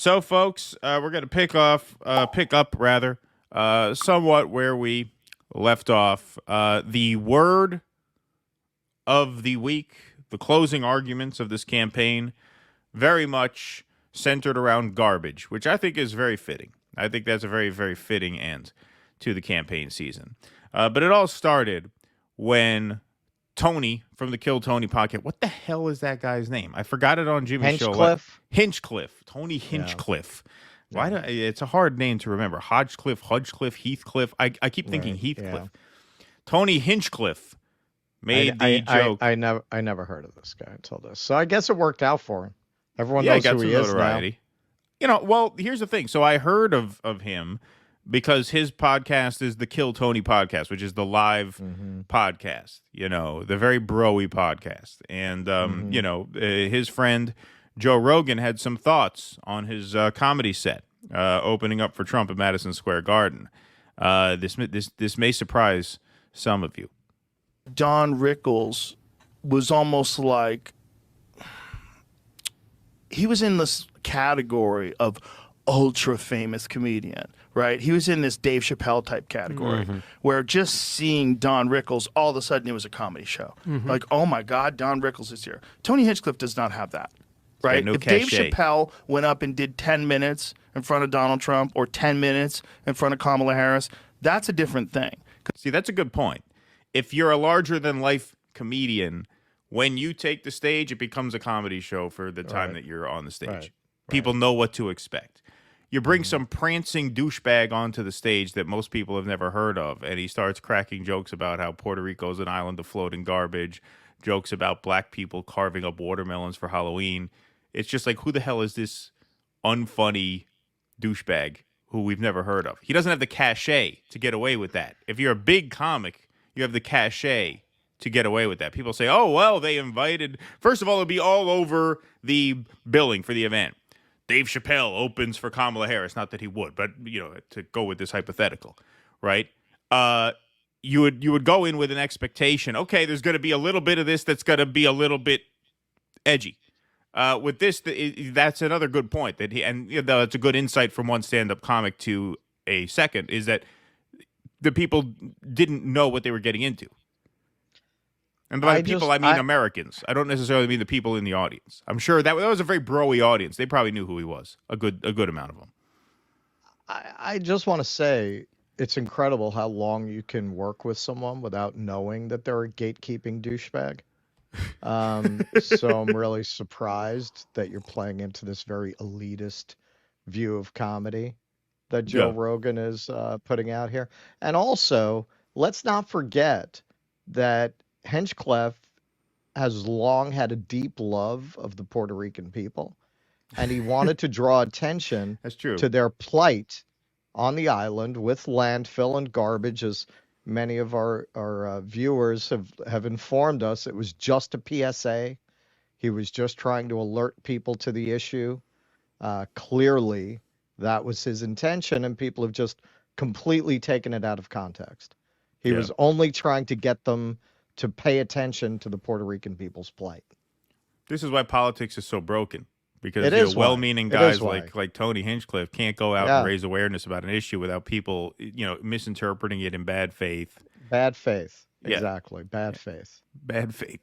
So, folks, we're going to pick up somewhat where we left off. The word of the week, the closing arguments of this campaign, very much centered around garbage, which I think is very fitting. I think that's a very, very fitting end to the campaign season. But it all started when Tony from the Kill Tony podcast. What the hell is that guy's name? I forgot it on Jimmy's show. Hinchcliffe. Tony Hinchcliffe. Yeah. It's a hard name to remember. Hodgecliffe, Heathcliff. I keep thinking Heathcliff. Yeah. Tony Hinchcliffe made the joke. I never heard of this guy until this. So I guess it worked out for him. Everyone knows who he is now. You know, well, here's the thing. So I heard of him because his podcast is the Kill Tony podcast, which is the live podcast, you know, the very bro-y podcast. And, you know, his friend Joe Rogan had some thoughts on his comedy set opening up for Trump at Madison Square Garden. This may surprise some of you. Don Rickles was almost like he was in this category of ultra famous comedian, right? He was in this Dave Chappelle type category where just seeing Don Rickles, all of a sudden it was a comedy show. Like, oh my God, Don Rickles is here. Tony Hinchcliffe does not have that, right? No if cachet. Dave Chappelle went up and did 10 minutes in front of Donald Trump or 10 minutes in front of Kamala Harris, that's a different thing. See, that's a good point. If you're a larger than life comedian, when you take the stage, it becomes a comedy show for the time that you're on the stage. People know what to expect. You bring some prancing douchebag onto the stage that most people have never heard of, and he starts cracking jokes about how Puerto Rico's an island of floating garbage, jokes about black people carving up watermelons for Halloween. It's just like, who the hell is this unfunny douchebag who we've never heard of? He doesn't have the cachet to get away with that. If you're a big comic, you have the cachet to get away with that. People say, oh, well, they invited... First of all, it'll be all over the billing for the event. Dave Chappelle opens for Kamala Harris. Not that he would, but, you know, to go with this hypothetical, right? You would go in with an expectation, okay, there's going to be a little bit of this that's going to be a little bit edgy. With this, that's another good point. And you know, that's a good insight from one stand-up comic to a second, is that the people didn't know what they were getting into. And by people, I mean Americans. I don't necessarily mean the people in the audience. I'm sure that was a very bro-y audience. They probably knew who he was, a good amount of them. I just want to say it's incredible how long you can work with someone without knowing that they're a gatekeeping douchebag. So I'm really surprised that you're playing into this very elitist view of comedy that Joe Rogan is putting out here. And also, let's not forget that Hinchcliffe has long had a deep love of the Puerto Rican people, and he wanted to draw attention to their plight on the island with landfill and garbage, as many of our viewers have informed us. It was just a PSA. He was just trying to alert people to the issue. Clearly, that was his intention, and people have just completely taken it out of context. He was only trying to get them to pay attention to the Puerto Rican people's plight. This is why politics is so broken, because well-meaning guys like Tony Hinchcliffe can't go out and raise awareness about an issue without people, you know, misinterpreting it in bad faith. Bad faith, exactly. Bad faith. Bad faith.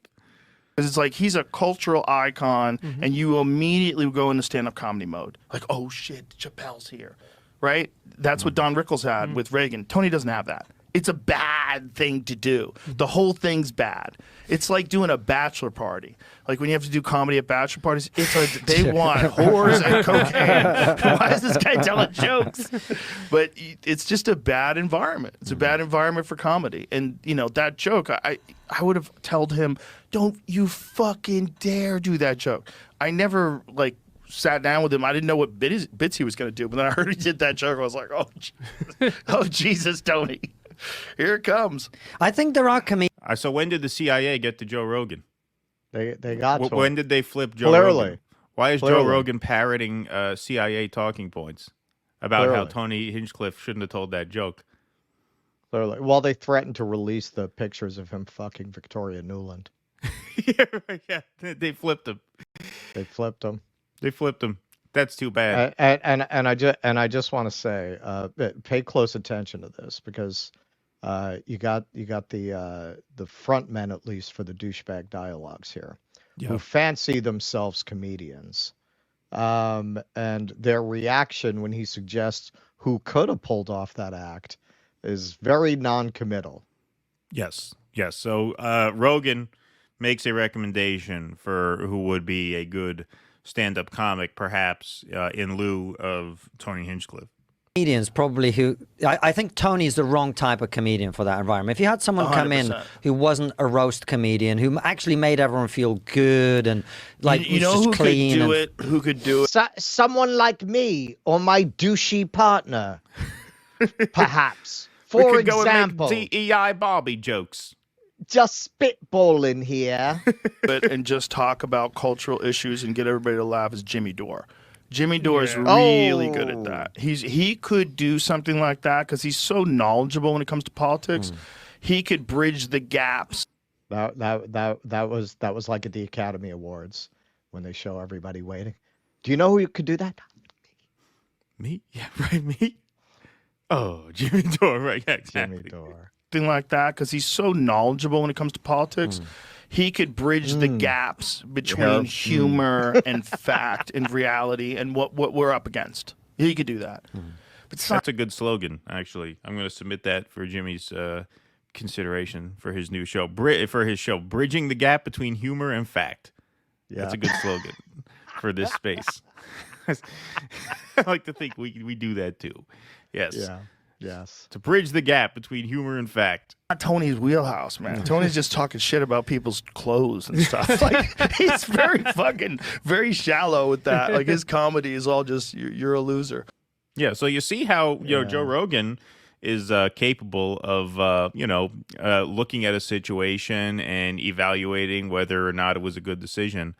Because it's like he's a cultural icon, and you immediately go into stand-up comedy mode. Like, oh shit, Chappelle's here, right? That's what Don Rickles had with Reagan. Tony doesn't have that. It's a bad thing to do. The whole thing's bad. It's like doing a bachelor party. Like when you have to do comedy at bachelor parties, they want whores and cocaine. Why is this guy telling jokes? But it's just a bad environment. It's a bad environment for comedy. And, you know, that joke, I would have told him, don't you fucking dare do that joke. I never, like, sat down with him. I didn't know what bits he was going to do. But then I heard he did that joke. I was like, oh, Jesus, Tony. Here it comes. I think there are comedians. So when did the CIA get to Joe Rogan? They got to when did they flip Joe Rogan? Why is Joe Rogan parroting CIA talking points about how Tony Hinchcliffe shouldn't have told that joke? Clearly. Well, they threatened to release the pictures of him fucking Victoria Nuland. Yeah, they flipped him. They flipped him. They flipped him. That's too bad. And I just want to say, pay close attention to this, because you got the front men, at least for the douchebag dialogues here, who fancy themselves comedians, and their reaction when he suggests who could have pulled off that act is very non-committal. Yes. So Rogan makes a recommendation for who would be a good stand-up comic, perhaps in lieu of Tony Hinchcliffe. Comedians probably who I think Tony's the wrong type of comedian for that environment. If you had someone 100%. Come in who wasn't a roast comedian, who actually made everyone feel good and like you know who clean who could do it? Someone like me or my douchey partner, perhaps. For we could example, go and make DEI Bobby jokes. Just spitballing here. And just talk about cultural issues and get everybody to laugh is Jimmy Dore. Jimmy Dore is really good at that. He could do something like that because he's so knowledgeable when it comes to politics. He could bridge the gaps. That was like at the Academy Awards when they show everybody waiting. Do you know who could do that? Me? Yeah, right. Me. Oh, Jimmy Dore, right? Yeah, exactly. Jimmy Dore. Thing like that because he's so knowledgeable when it comes to politics. He could bridge the gaps between humor and fact and reality and what we're up against. He could do that. But that's a good slogan, actually. I'm going to submit that for Jimmy's consideration for his new show, Bridging the Gap Between Humor and Fact. Yeah. That's a good slogan for this space. I like to think we do that too. Yes. Yeah. Yes. To bridge the gap between humor and fact. Not Tony's wheelhouse, man. Tony's just talking shit about people's clothes and stuff. Like he's very shallow with that. Like his comedy is all just you're a loser. Yeah. So you see how Joe Rogan is capable of looking at a situation and evaluating whether or not it was a good decision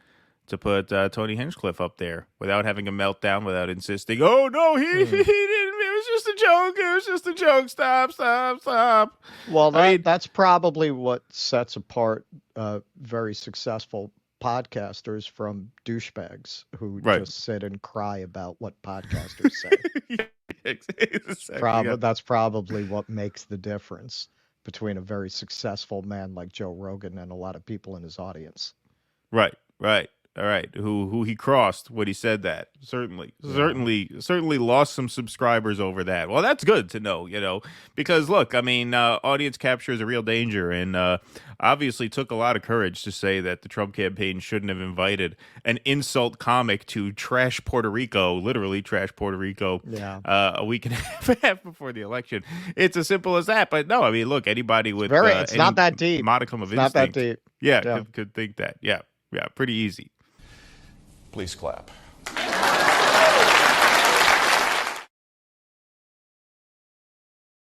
to put Tony Hinchcliffe up there without having a meltdown, without insisting, "Oh no, he didn't. It was just a joke. It was just a joke. Stop." Well, that's probably what sets apart very successful podcasters from douchebags who just sit and cry about what podcasters say. Exactly, That's probably what makes the difference between a very successful man like Joe Rogan and a lot of people in his audience. Right. All right, who he crossed when he said that. Certainly lost some subscribers over that. Well, that's good to know, because look, I mean, audience capture is a real danger, and obviously took a lot of courage to say that the Trump campaign shouldn't have invited an insult comic to trash Puerto Rico, literally trash Puerto Rico, a week and a half before the election. It's as simple as that. But no, I mean, look, anybody with it's not that deep. Modicum of instinct, not that deep. Yeah. Could think that. Yeah, pretty easy. Please clap.